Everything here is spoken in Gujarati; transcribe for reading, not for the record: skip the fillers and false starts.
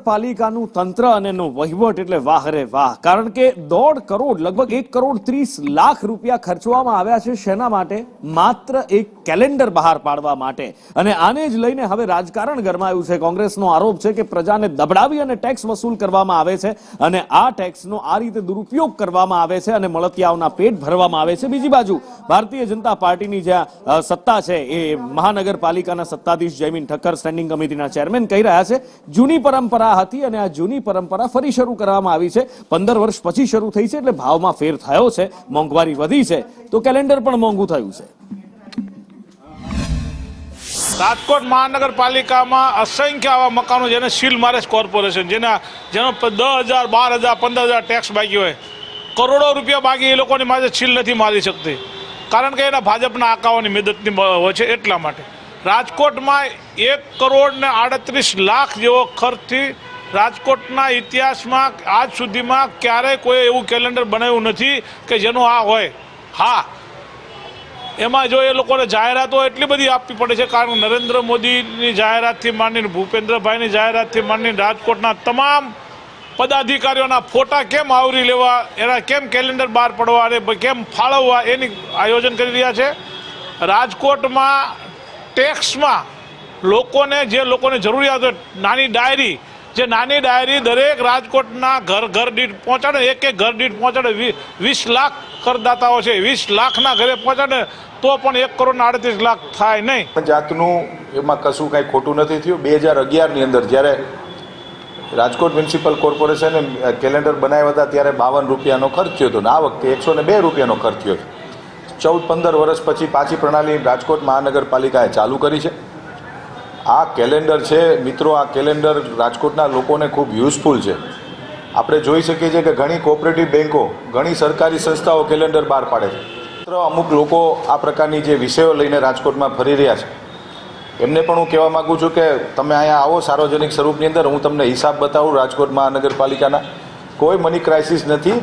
મહાનગરપાલિકાનું તંત્ર અને એનો વહીવટ એટલે વાહ રે વાહ, કારણ કે 1.5 કરોડ લગભગ 1.30 કરોડ રૂપિયા ખર્ચવામાં આવ્યા છે. શેના માટે? માત્ર એક કેલેન્ડર બહાર પાડવા માટે. અને આને જ લઈને હવે રાજકારણ ગરમાયું છે. કોંગ્રેસનો આરોપ છે કે પ્રજાને દબડાવી અને ટેક્સ વસૂલ કરવામાં આવે છે અને આ ટેક્સનો આ રીતે દુરુપયોગ કરવામાં આવે છે અને મળતિયાઓના પેટ ભરવામાં આવે છે. બીજી બાજુ ભારતીય જનતા પાર્ટીની જ્યાં સત્તા છે એ મહાનગરપાલિકાના સત્તાધીશ જયમીન ઠક્કર સ્ટેન્ડિંગ કમિટીના ચેરમેન કહી રહ્યા છે જૂની પરંપરા હતી અને આ જૂની પરંપરા ફરી શરૂ કરવામાં આવી છે. 15 વર્ષ પછી શરૂ થઈ છે એટલે ભાવમાં ફેર થયો છે, મોંઘવારી વધી છે તો કેલેન્ડર પણ મોંઘું થયું છે. રાજકોટ મહાનગરપાલિકામાં અસંખ્ય આવા મકાનો જેને સીલ મારે છે કોર્પોરેશન, જેનો 10,000, 12,000, 15,000 ટેક્સ બાકી હોય, કરોડો રૂપિયા બાકી એ લોકોની માથે સીલ નથી મારી શકતી, કારણ કે એના ભાજપના આકાઓની મદદની હોય છે. એટલા માટે રાજકોટમાં 1,38,00,000 જેવો ખર્ચથી રાજકોટના ઇતિહાસમાં આજ સુધીમાં ક્યારેય કોઈ એવું કેલેન્ડર બનાવ્યું નથી કે જેનો આ હોય. હા, એમાં જો એ લોકોને જાહેરાતો એટલી બધી આપવી પડે છે, કારણ કે નરેન્દ્ર મોદીની જાહેરાતથી માંડીને ભૂપેન્દ્રભાઈની જાહેરાતથી માંડીને રાજકોટના તમામ પદાધિકારીઓના ફોટા કેમ આવરી લેવા, એના કેમ કેલેન્ડર બહાર પડવા અને કેમ ફાળવવા એની આયોજન કરી રહ્યા છે. રાજકોટમાં ટેક્સમાં લોકોને જરૂરિયાત હોય, નાની ડાયરી દરેક રાજકોટના ઘર દીઠ પહોંચાડે, એક ઘર દીઠ પહોંચાડે. 20 લાખ કરદાતાઓ છે, 20 લાખના ઘરે પહોંચાડે તો પણ 1,38,00,000 થાય નહીં. જાતનું એમાં કશું કાંઈ ખોટું નથી થયું. 2011ની અંદર જ્યારે રાજકોટ મ્યુનિસિપલ કોર્પોરેશને કેલેન્ડર બનાવ્યા હતા ત્યારે 52 રૂપિયાનો ખર્ચ થયો હતો ને આ વખતે 102 રૂપિયાનો ખર્ચ થયો છે. 14-15 વર્ષ પછી પાછી પ્રણાલી રાજકોટ મહાનગરપાલિકાએ ચાલુ કરી છે. આ કેલેન્ડર છે મિત્રો, આ કેલેન્ડર રાજકોટના લોકોને ખૂબ યુઝફુલ છે. આપણે જોઈ શકીએ છીએ કે ઘણી કોઓપરેટિવ બેન્કો, ઘણી સરકારી સંસ્થાઓ કેલેન્ડર બહાર પાડે છે. અમુક લોકો આ પ્રકારની જે વિષયો લઈને રાજકોટમાં ફરી રહ્યા છે એમને પણ હું કહેવા માગું છું કે તમે અહીંયા આવો સાર્વજનિક સ્વરૂપની અંદર, હું તમને હિસાબ બતાવું રાજકોટ મહાનગરપાલિકાના. કોઈ મની ક્રાઇસિસ નથી.